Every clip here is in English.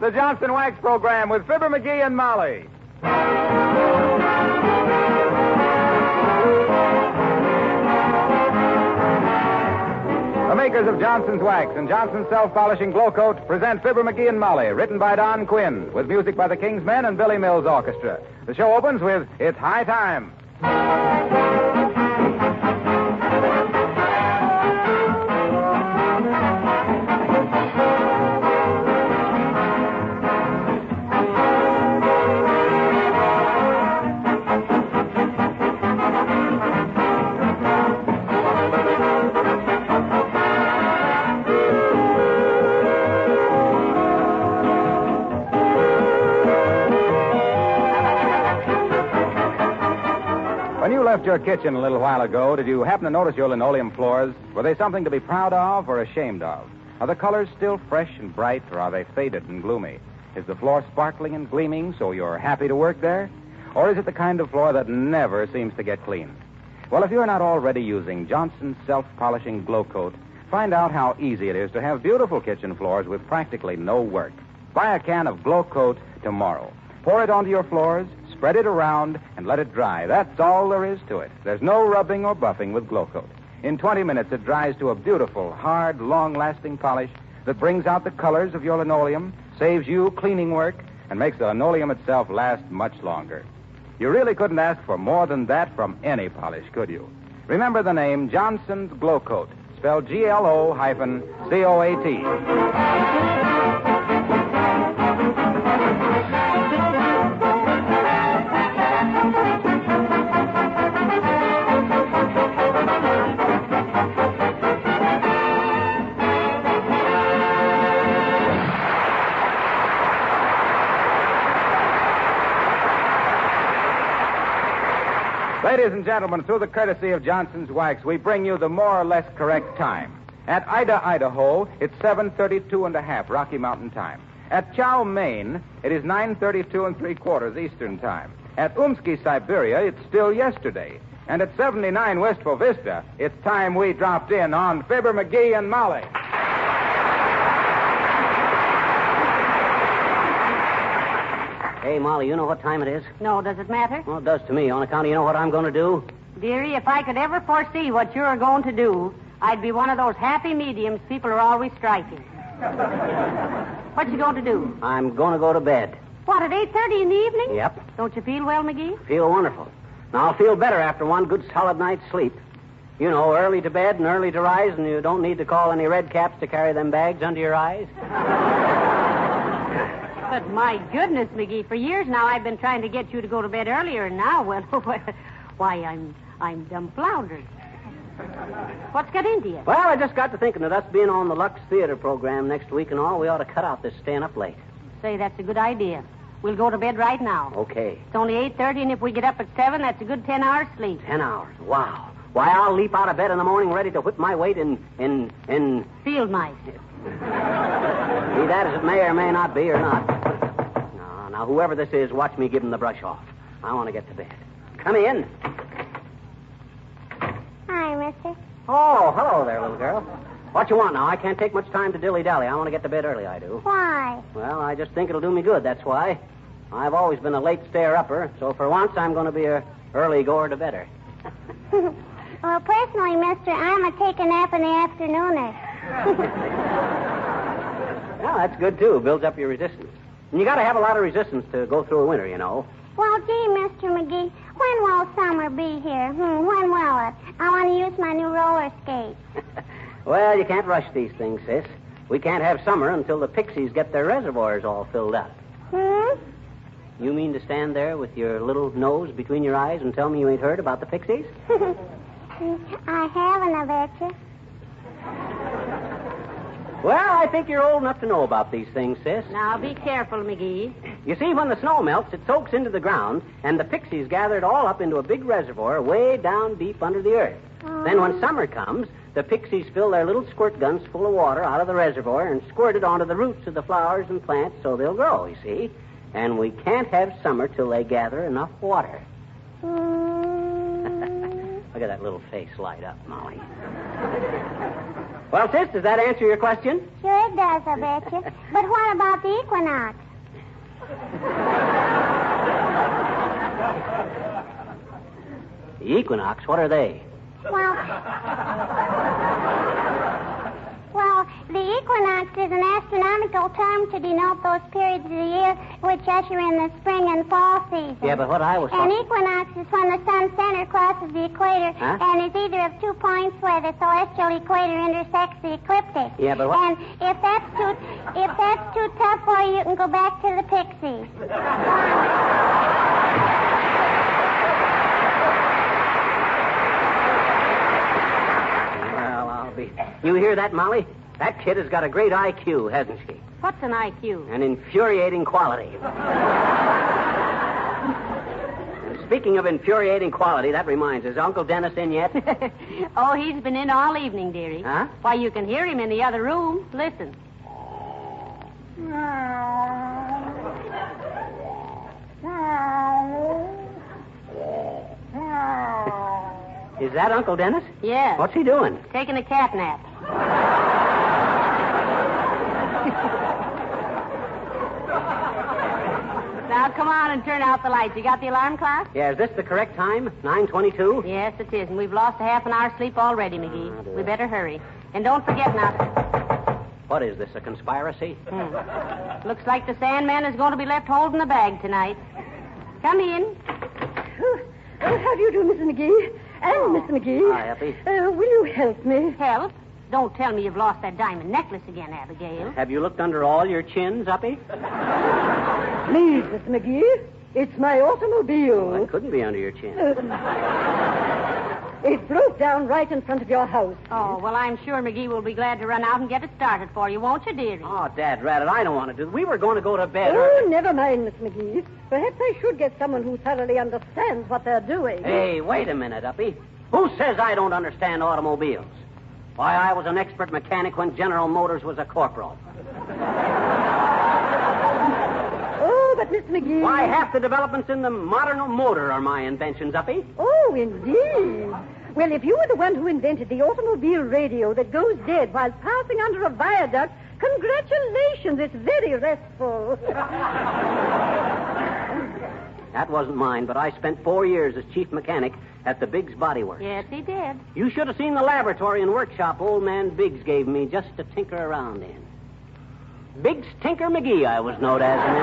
the Johnson Wax Program with Fibber McGee and Molly. The makers of Johnson's Wax and Johnson's Self-Polishing Glow Coat present Fibber McGee and Molly, written by Don Quinn, with music by the King's Men and Billy Mills Orchestra. The show opens with It's High Time. When you left your kitchen a little while ago, did you happen to notice your linoleum floors? Were they something to be proud of or ashamed of? Are the colors still fresh and bright, or are they faded and gloomy? Is the floor sparkling and gleaming so you're happy to work there? Or is it the kind of floor that never seems to get clean? Well, if you're not already using Johnson's Self-Polishing Glow Coat, find out how easy it is to have beautiful kitchen floors with practically no work. Buy a can of Glow Coat tomorrow. Pour it onto your floors, spread it around, and let it dry. That's all there is to it. There's no rubbing or buffing with Glow Coat. In 20 minutes, it dries to a beautiful, hard, long-lasting polish that brings out the colors of your linoleum, saves you cleaning work, and makes the linoleum itself last much longer. You really couldn't ask for more than that from any polish, could you? Remember the name Johnson's Glow Coat, spelled Glo-COAT. Ladies and gentlemen, through the courtesy of Johnson's Wax, we bring you the more or less correct time. At Ida, Idaho, it's 7:32½ Rocky Mountain time. At Chow, Maine, it is 9:32 3/4 Eastern time. At Umsky, Siberia, it's still yesterday. And at 79 Wistful Vista, it's time we dropped in on Fibber McGee and Molly. Hey, Molly, you know what time it is? No, does it matter? Well, it does to me. On account of you know what I'm going to do? Dearie, if I could ever foresee what you're going to do, I'd be one of those happy mediums people are always striking. What you going to do? I'm going to go to bed. What, at 8:30 in the evening? Yep. Don't you feel well, McGee? Feel wonderful. Now, I'll feel better after one good solid night's sleep. You know, early to bed and early to rise, and you don't need to call any red caps to carry them bags under your eyes. But my goodness, McGee, for years now I've been trying to get you to go to bed earlier, and now, well, why, I'm dumbfoundered. What's got into you? Well, I just got to thinking of us being on the Lux Theater program next week and all. We ought to cut out this staying up late. Say, that's a good idea. We'll go to bed right now. Okay. It's only 8:30, and if we get up at 7, that's a good 10 hours sleep. 10 hours. Wow. Why, I'll leap out of bed in the morning ready to whip my weight in... Field mice. Be that as it may or may not be or not. Now, whoever this is, watch me give him the brush off. I want to get to bed. Come in. Hi, mister. Oh, hello there, little girl. What you want now? I can't take much time to dilly-dally. I want to get to bed early, I do. Why? Well, I just think it'll do me good, that's why. I've always been a late stayer-upper, so for once I'm going to be a early goer to bedder. Well, personally, mister, I'm a take a nap in the afternooner. Well, that's good, too. Builds up your resistance. And you got to have a lot of resistance to go through a winter, you know. Well, gee, Mr. McGee, when will summer be here? When will it? I want to use my new roller skates. Well, you can't rush these things, sis. We can't have summer until the pixies get their reservoirs all filled up. You mean to stand there with your little nose between your eyes and tell me you ain't heard about the pixies? I haven't, I betcha. Well, I think you're old enough to know about these things, sis. Now, be careful, McGee. You see, when the snow melts, it soaks into the ground, and the pixies gather it all up into a big reservoir way down deep under the earth. Then when summer comes, the pixies fill their little squirt guns full of water out of the reservoir and squirt it onto the roots of the flowers and plants so they'll grow, you see. And we can't have summer till they gather enough water. Look at that little face light up, Molly. Well, sis, does that answer your question? Sure it does, I bet you. But what about the equinox? The equinox, what are they? Well, the equinox is an astronomical term to denote those periods of the year which usher in the spring and fall season. Yeah, but what I was An talking... equinox is when the sun's center crosses the equator Huh? and is either of 2 points where the celestial equator intersects the ecliptic. Yeah, but what... And if that's too tough for you, you can go back to the Pixies. Well, I'll be... You hear that, Molly? That kid has got a great IQ, hasn't she? What's an IQ? An infuriating quality. And speaking of infuriating quality, that reminds us, Uncle Dennis in yet? Oh, he's been in all evening, dearie. Huh? Why, you can hear him in the other room. Listen. Is that Uncle Dennis? Yes. What's he doing? Taking a cat nap. Now, come on and turn out the lights. You got the alarm clock? Yeah, is this the correct time? 9:22? Yes, it is. And we've lost a half an hour's sleep already, McGee. We better hurry. And don't forget now. What is this, a conspiracy? Looks like the Sandman is going to be left holding the bag tonight. Come in. How do you do, Mrs. McGee? And Mr. McGee. Hi, Effie. Will you help me? Help? Don't tell me you've lost that diamond necklace again, Abigail. Have you looked under all your chins, Uppy? Please, Mr. McGee. It's my automobile. Well, it couldn't be under your chin. It broke down right in front of your house. Oh, well, I'm sure McGee will be glad to run out and get it started for you, won't you, dearie? Oh, Dad, Rabbit, I don't want to do it. We were going to go to bed. Oh, never mind, Miss McGee. Perhaps I should get someone who thoroughly understands what they're doing. Hey, wait a minute, Uppy. Who says I don't understand automobiles? Why, I was an expert mechanic when General Motors was a corporal. Oh, but Miss McGee... Why, half the developments in the modern motor are my inventions, Uppy. Oh, indeed. Well, if you were the one who invented the automobile radio that goes dead while passing under a viaduct, congratulations. It's very restful. That wasn't mine, but I spent 4 years as chief mechanic at the Biggs Body Works. Yes, he did. You should have seen the laboratory and workshop old man Biggs gave me just to tinker around in. Biggs Tinker McGee, I was known as in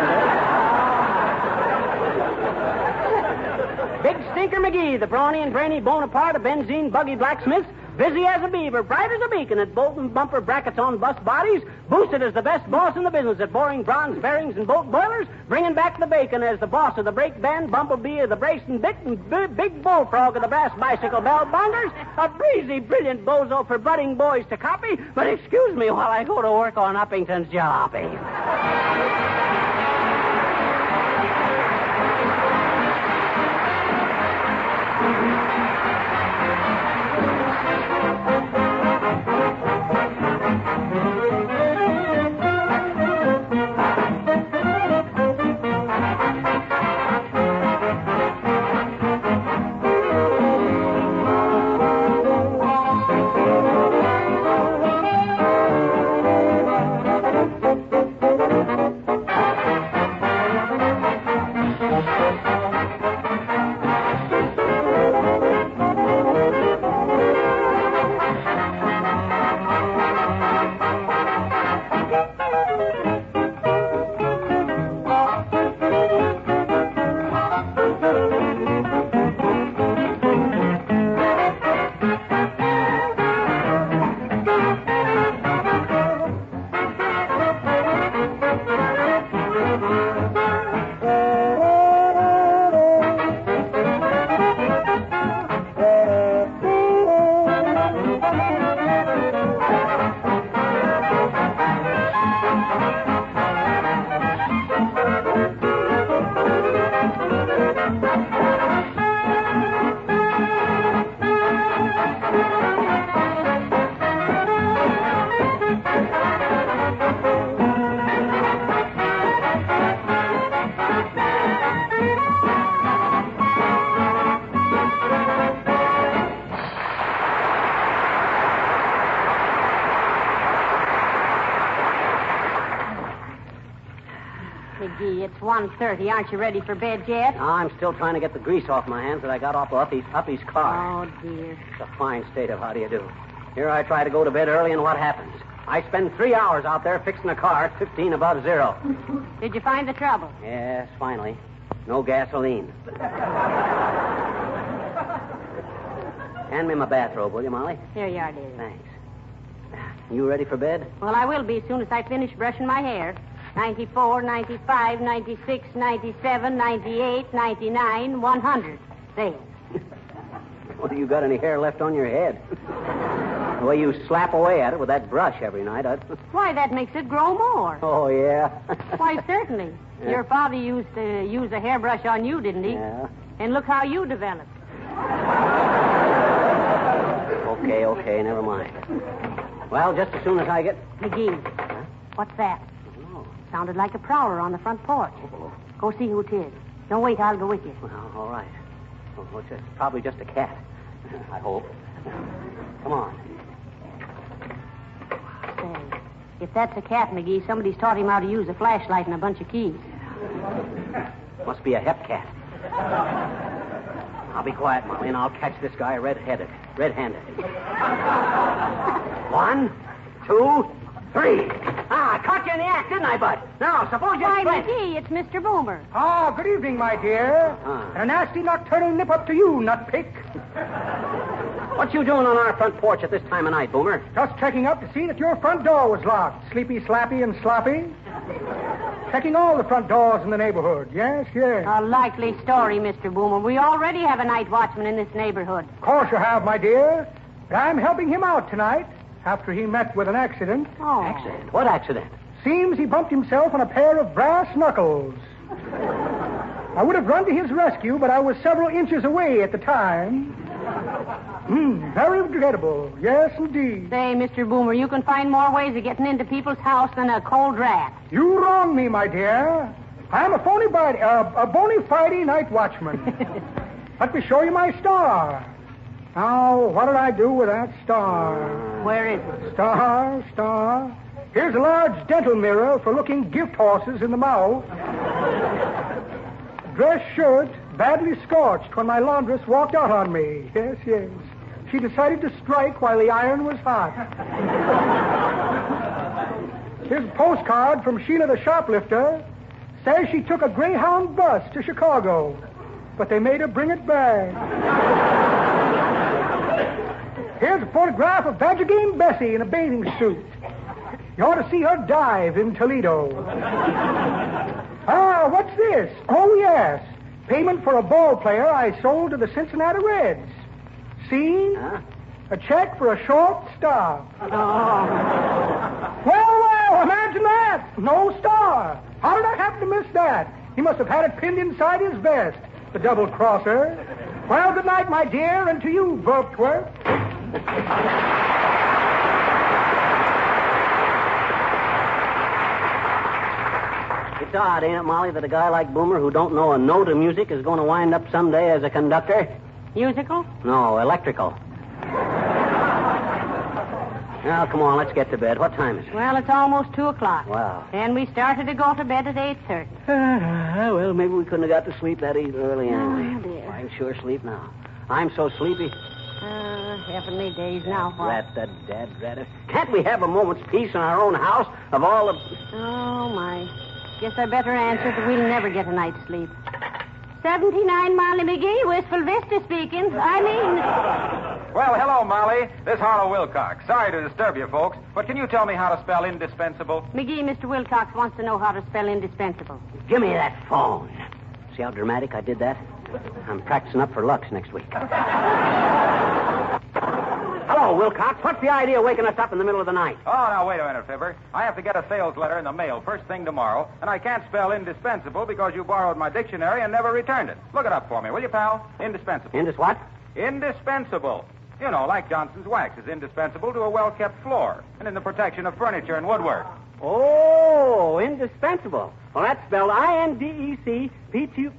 Biggs Tinker McGee, the brawny and brainy Bonaparte, a benzene buggy blacksmith, busy as a beaver, bright as a beacon at bolt and bumper brackets on bus bodies, boosted as the best boss in the business at boring bronze bearings and boat boilers, bringing back the bacon as the boss of the brake band, bumblebee of the brace and bit, and big bullfrog of the brass bicycle bell bongers, a breezy, brilliant bozo for budding boys to copy, but excuse me while I go to work on Uppington's jalopy. McGee, it's 1:30. Aren't you ready for bed yet? I'm still trying to get the grease off my hands that I got off Uppy's car. Oh, dear. It's a fine state of how do you do. Here I try to go to bed early, and what happens? I spend 3 hours out there fixing a car at 15 above zero. Did you find the trouble? Yes, finally. No gasoline. Hand me my bathrobe, will you, Molly? Here you are, dear. Thanks. You ready for bed? Well, I will be as soon as I finish brushing my hair. 94, 95, 96, 97, 98, 99, 100. There. Well, you got any hair left on your head? The way you slap away at it with that brush every night, Why, that makes it grow more. Oh, yeah? Why, certainly. Yeah. Your father used to use a hairbrush on you, didn't he? Yeah. And look how you developed. Okay, never mind. Well, just as soon as I get... McGee, what's that? Oh. Sounded like a prowler on the front porch. Go see who it is. Don't wait, I'll go with you. Well, all right. Well, it's probably just a cat. I hope. Come on. Say, if that's a cat, McGee, somebody's taught him how to use a flashlight and a bunch of keys. Must be a hep cat. I'll be quiet, Molly, and I'll catch this guy red-handed. 1, 2, 3. I caught you in the act, didn't I, Bud? Now, suppose you Why, explain. McGee, it's Mr. Boomer. Ah, good evening, my dear. And a nasty nocturnal nip up to you, nutpick. What you doing on our front porch at this time of night, Boomer? Just checking up to see that your front door was locked. Sleepy, slappy, and sloppy. Checking all the front doors in the neighborhood. Yes. A likely story, Mr. Boomer. We already have a night watchman in this neighborhood. Of course you have, my dear. But I'm helping him out tonight after he met with an accident. Oh. Accident? What accident? Seems he bumped himself on a pair of brass knuckles. I would have run to his rescue, but I was several inches away at the time. Very regrettable. Yes, indeed. Say, Mr. Boomer, you can find more ways of getting into people's house than a cold rat. You wrong me, my dear. I'm a bona fide night watchman. Let me show you my star. Now, what did I do with that star? Where is it? Star. Here's a large dental mirror for looking gift horses in the mouth. Dress shirt badly scorched when my laundress walked out on me. Yes. She decided to strike while the iron was hot. Here's a postcard from Sheila the shoplifter. Says she took a Greyhound bus to Chicago, but they made her bring it back. Here's a photograph of Badger Game Bessie in a bathing suit. You ought to see her dive in Toledo. What's this? Oh, yes. Payment for a ball player I sold to the Cincinnati Reds. See? Huh? A check for a short stop. Oh. Well, imagine that. No star. How did I happen to miss that? He must have had it pinned inside his vest, the double-crosser. Well, good night, my dear, and to you, Verptwerp. It's odd, ain't it, Molly, that a guy like Boomer who don't know a note of music is going to wind up someday as a conductor? Musical? No, electrical. Now, come on, let's get to bed. What time is it? Well, it's almost 2 o'clock. Wow. And we started to go to bed at 8:30. Well, maybe we couldn't have got to sleep that early anyway. Oh, dear. I can sure sleep now. I'm so sleepy. Heavenly days now. What? Rat. Can't we have a moment's peace in our own house of all the... Oh, my. Guess I better answer that we'll never get a night's sleep. 79 Molly McGee, Wistful Vista speaking. Well, hello, Molly. This is Harlow Wilcox. Sorry to disturb you, folks, but can you tell me how to spell indispensable? McGee, Mr. Wilcox wants to know how to spell indispensable. Give me that phone. See how dramatic I did that? I'm practicing up for Lux next week. Hello, Wilcox. What's the idea of waking us up in the middle of the night? Oh, now, wait a minute, Fibber. I have to get a sales letter in the mail first thing tomorrow, and I can't spell indispensable because you borrowed my dictionary and never returned it. Look it up for me, will you, pal? Indispensable. What? Indispensable. You know, like Johnson's wax is indispensable to a well-kept floor and in the protection of furniture and woodwork. Oh, indispensable. Well, that's spelled I-N-D-E-C-P-T...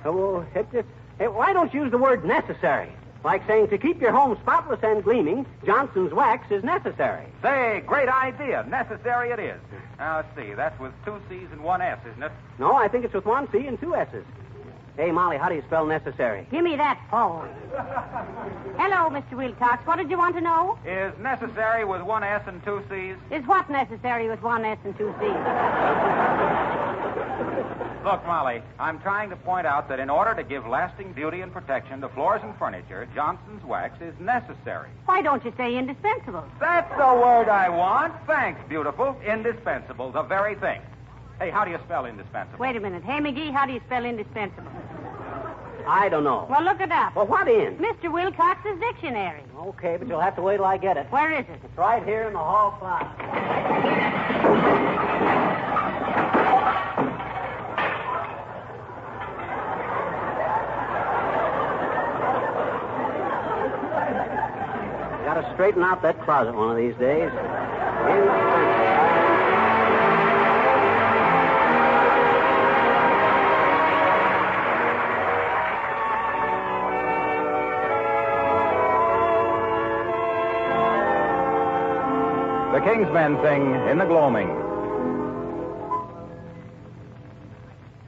why don't you use the word necessary? Like saying to keep your home spotless and gleaming, Johnson's wax is necessary. Say, great idea. Necessary it is. Now, let's see. That's with 2 C's and 1 S, isn't it? No, I think it's with 1 C and 2 S's. Hey, Molly, how do you spell necessary? Give me that phone. Hello, Mr. Wilcox. What did you want to know? Is necessary with 1 S and 2 C's? Is what necessary with 1 S and 2 C's? Look, Molly, I'm trying to point out that in order to give lasting beauty and protection to floors and furniture, Johnson's wax is necessary. Why don't you say indispensable? That's the word I want. Thanks, beautiful. Indispensable, the very thing. Hey, how do you spell indispensable? Wait a minute. Hey, McGee, how do you spell indispensable? I don't know. Well, look it up. Well, what in? Mr. Wilcox's dictionary. Okay, but you'll have to wait till I get it. Where is it? It's right here in the hall closet. Got to straighten out that closet one of these days. The King's Men sing In the Gloaming.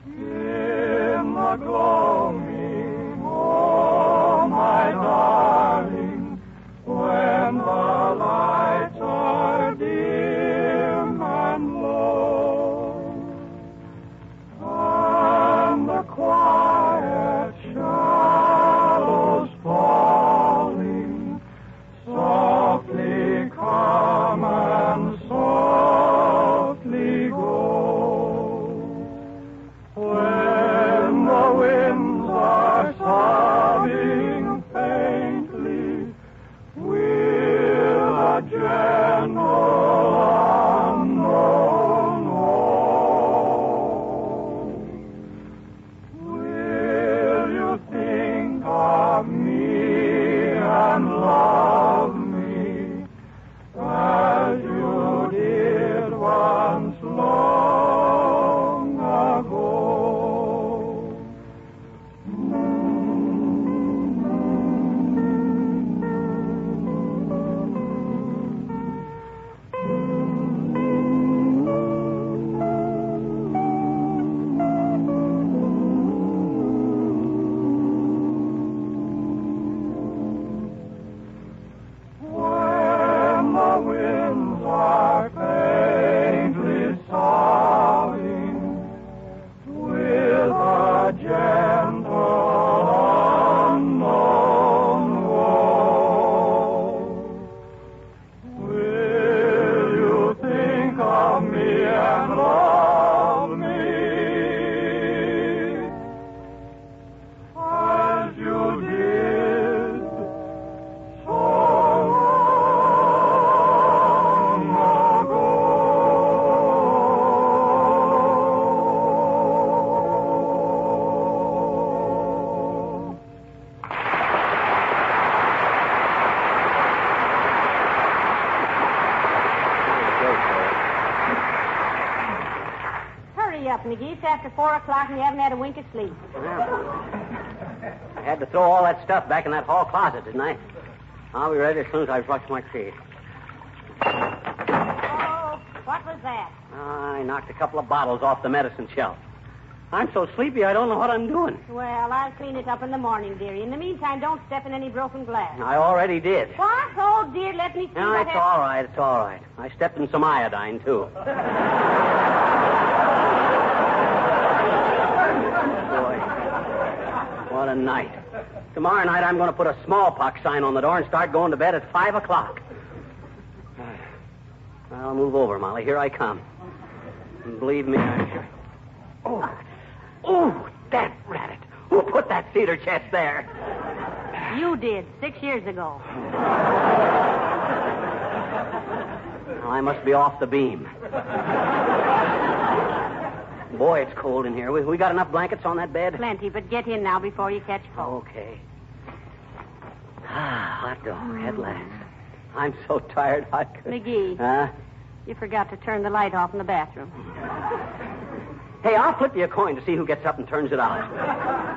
In the gloaming, oh, my darling, when the lights are dim and low, and the quiet shadows falling, softly come and softly go. When the winds are sobbing faintly, with a gentle unknown home, will you think of me and love me as you did once long ago? When the winds are faintly sobbing, with a gentle unknown woe, will you think of me and love me as you did so long ago? Hurry up, McGee. It's after 4 o'clock and you haven't had a wink of sleep. I had to throw all that stuff back in that hall closet, didn't I? I'll be ready as soon as I brush my teeth. Oh, what was that? I knocked a couple of bottles off the medicine shelf. I'm so sleepy I don't know what I'm doing. Well, I'll clean it up in the morning, dearie. In the meantime, don't step in any broken glass. I already did. What? Oh, dear, let me see No, what it's all right. It's all right. I stepped in some iodine, too. Boy, what a night. Tomorrow night, I'm going to put a smallpox sign on the door and start going to bed at 5 o'clock. I'll move over, Molly. Here I come. And believe me, Oh, that rabbit. Who put that cedar chest there? You did, 6 years ago. Well, I must be off the beam. Boy, it's cold in here. We got enough blankets on that bed? Plenty, but get in now before you catch cold. Okay. Hot dog, at last. I'm so tired I could... McGee. Huh? You forgot to turn the light off in the bathroom. Hey, I'll flip you a coin to see who gets up and turns it out.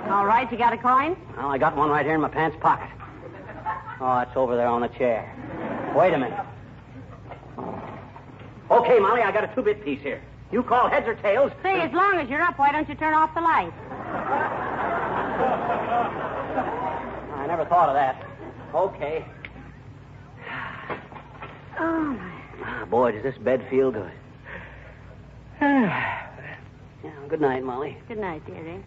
All right, you got a coin? Well, I got one right here in my pants pocket. Oh, it's over there on the chair. Wait a minute. Okay, Molly, I got a 2-bit piece here. You call heads or tails. Say, as long as you're up, why don't you turn off the light? I never thought of that. Okay. Oh, my. Boy, does this bed feel good. Yeah, good night, Molly. Good night, dearie.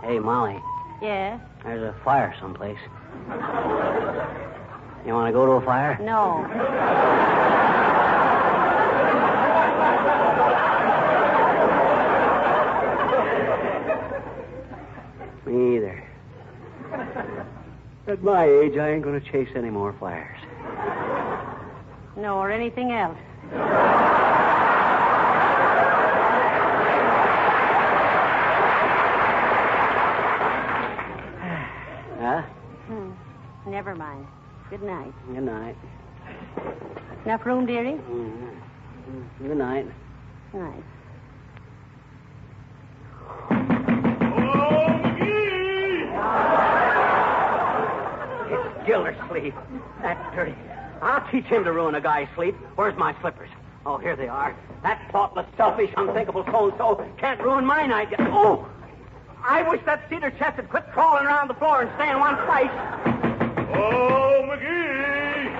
Hey, Molly. Yes? There's a fire someplace. You want to go to a fire? No. Me either. At my age, I ain't going to chase any more fires. No, or anything else. Huh? Never mind. Good night. Good night. Enough room, dearie? Good night. Night. Hello, McGee! It's Gildersleeve. That dirty. I'll teach him to ruin a guy's sleep. Where's my slippers? Oh, here they are. That thoughtless, selfish, unthinkable so-and-so can't ruin my night. Oh! I wish that cedar chest had quit crawling around the floor and stay in one place. Oh, McGee!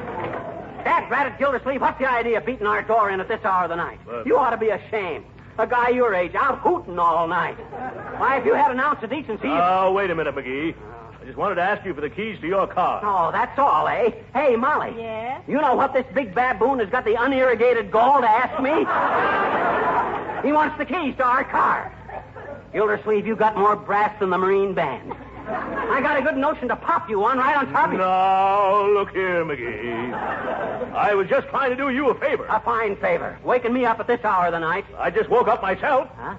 Dad, ratted Gildersleeve, what's the idea of beating our door in at this hour of the night? You ought to be ashamed. A guy your age out hooting all night. Why, if you had an ounce of decency... Oh, wait a minute, McGee. I just wanted to ask you for the keys to your car. Oh, that's all, eh? Hey, Molly. Yes? You know what this big baboon has got the unirrigated gall to ask me? He wants the keys to our car. Gildersleeve, you got more brass than the Marine Band. I got a good notion to pop you one right on top of you. No, look here, McGee. I was just trying to do you a favor. A fine favor. Waking me up at this hour of the night. I just woke up myself. Huh?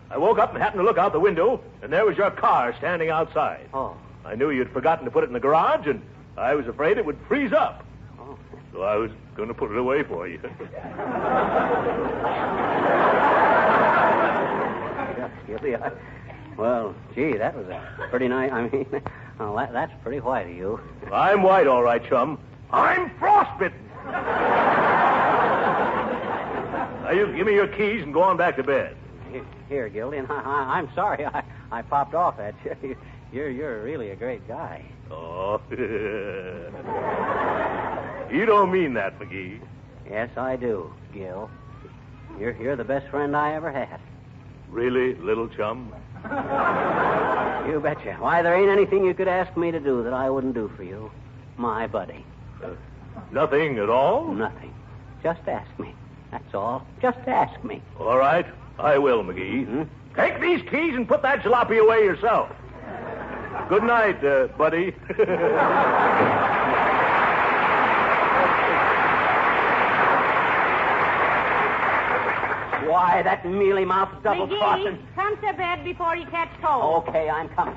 I woke up and happened to look out the window, and there was your car standing outside. Oh. I knew you'd forgotten to put it in the garage, and I was afraid it would freeze up. Oh. So I was going to put it away for you. Well, gee, that was a pretty nice... I mean, well, that's pretty white of you. I'm white, all right, chum. I'm frostbitten. Now, you give me your keys and go on back to bed. Here, Gildy, and I'm sorry I popped off at you. You're really a great guy. Oh. You don't mean that, McGee. Yes, I do, Gil. You're the best friend I ever had. Really, little chum? You betcha. Why, there ain't anything you could ask me to do that I wouldn't do for you. My buddy. Nothing at all? Nothing. Just ask me. That's all. Just ask me. All right, I will, McGee. Take these keys and put that jalopy away yourself. Good night, buddy. Why, that mealy-mouthed double-crossing... McGee, come to bed before you catch cold. Okay, I'm coming.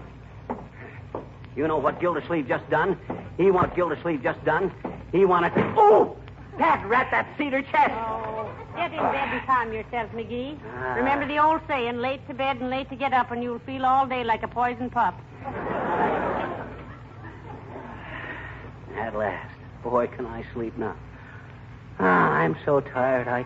You know what Gildersleeve just done? He wanted Gildersleeve just done. He wanted to... Oh! That rat, that cedar chest! Oh, get in bed and calm yourself, McGee. Remember the old saying, late to bed and late to get up, and you'll feel all day like a poison pup. At last. Boy, can I sleep now. I'm so tired, I...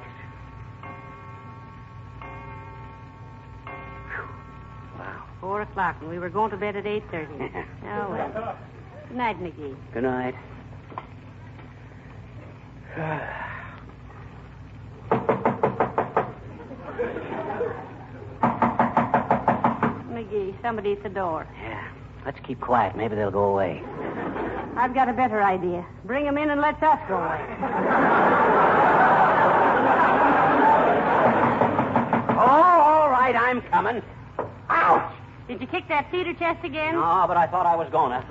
Wow. 4 o'clock, and we were going to bed at 8:30. Oh, well. Good night, McGee. Good night. McGee, somebody at the door. Yeah. Let's keep quiet. Maybe they'll go away. I've got a better idea. Bring them in and let us go away. Oh, all right, I'm coming. Ouch! Did you kick that cedar chest again? No, but I thought I was gonna.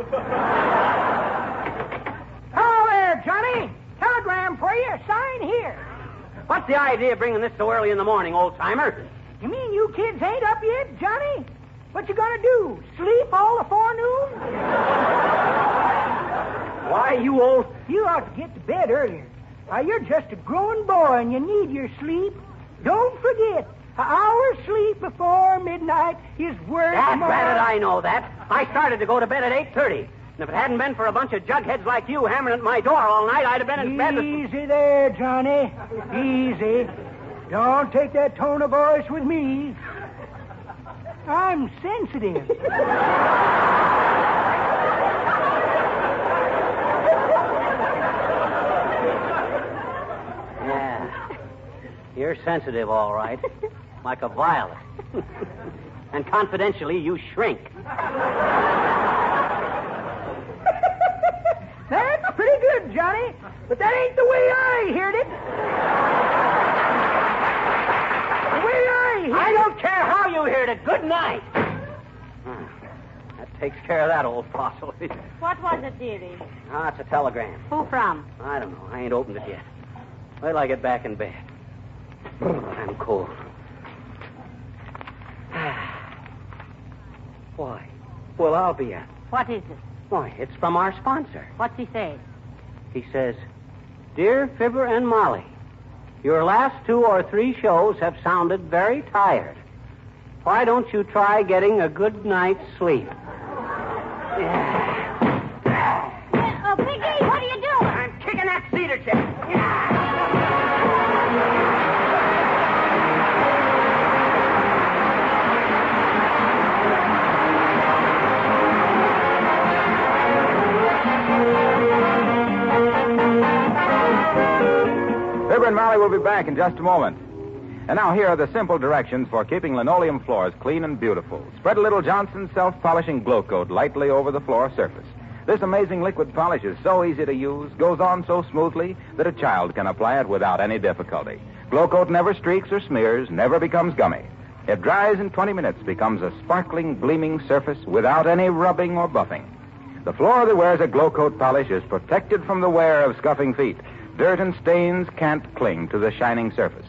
Hello there, Johnny. Telegram for you. Sign here. What's the idea of bringing this so early in the morning, old-timer? You mean you kids ain't up yet, Johnny? What you gonna do? Sleep all the forenoon? Why, you old... You ought to get to bed earlier. You're just a growing boy and you need your sleep. Don't forget, an hour's sleep before midnight is worth more. Dad, I know that. I started to go to bed at 8:30. And if it hadn't been for a bunch of jugheads like you hammering at my door all night, I'd have been in bed. Easy there, Johnny. Easy. Don't take that tone of voice with me. I'm sensitive. Yeah. You're sensitive, all right. Like a violet. And confidentially, you shrink. That's pretty good, Johnny. But that ain't the way I heard it. The way I heard it. I don't care how you heard it. Good night. That takes care of that old fossil. What was it, dearie? It's a telegram. Who from? I don't know. I ain't opened it yet. Wait till I get back in bed. I'm cold. Why? Well, I'll be at. What is it? Why, it's from our sponsor. What's he say? He says, Dear Fibber and Molly, your last 2 or 3 shows have sounded very tired. Why don't you try getting a good night's sleep? Piggy, what are you doing? I'm kicking that cedar chair. Fibber and Molly will be back in just a moment. And now here are the simple directions for keeping linoleum floors clean and beautiful. Spread a little Johnson's self-polishing glow coat lightly over the floor surface. This amazing liquid polish is so easy to use, goes on so smoothly that a child can apply it without any difficulty. Glow coat never streaks or smears, never becomes gummy. It dries in 20 minutes, becomes a sparkling, gleaming surface without any rubbing or buffing. The floor that wears a glow coat polish is protected from the wear of scuffing feet. Dirt and stains can't cling to the shining surface.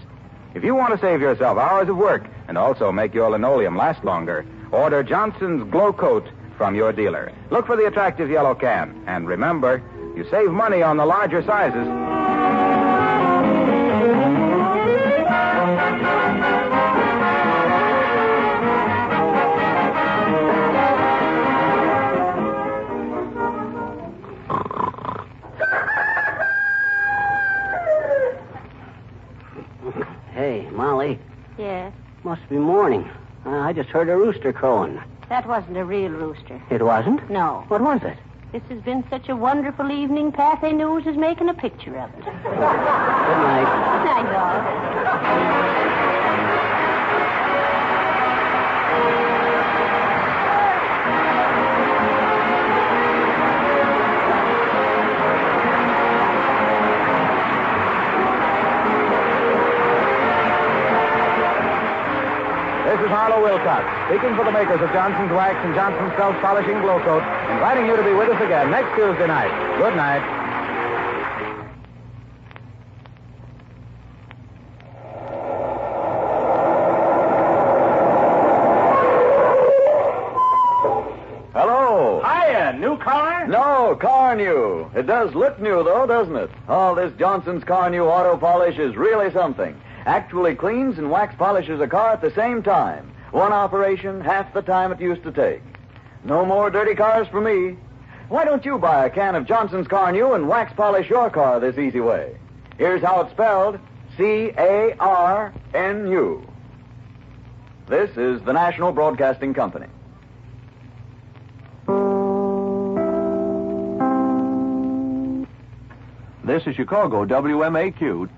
If you want to save yourself hours of work and also make your linoleum last longer, order Johnson's Glow Coat from your dealer. Look for the attractive yellow can. And remember, you save money on the larger sizes. Hey, Molly. Yes. Must be morning. I just heard a rooster crowing. That wasn't a real rooster. It wasn't? No. What was it? This has been such a wonderful evening, Pathé News is making a picture of it. Good night. Good night, dog. This is Harlow Wilcox, speaking for the makers of Johnson's Wax and Johnson's Self-Polishing Glow Coat, inviting you to be with us again next Tuesday night. Good night. Hello. Hiya, new car? No, car new. It does look new, though, doesn't it? All this Johnson's Car New Auto Polish is really something. Actually cleans and wax polishes a car at the same time. One operation, half the time it used to take. No more dirty cars for me. Why don't you buy a can of Johnson's Car New and wax polish your car this easy way? Here's how it's spelled. C-A-R-N-U. This is the National Broadcasting Company. This is Chicago WMAQ.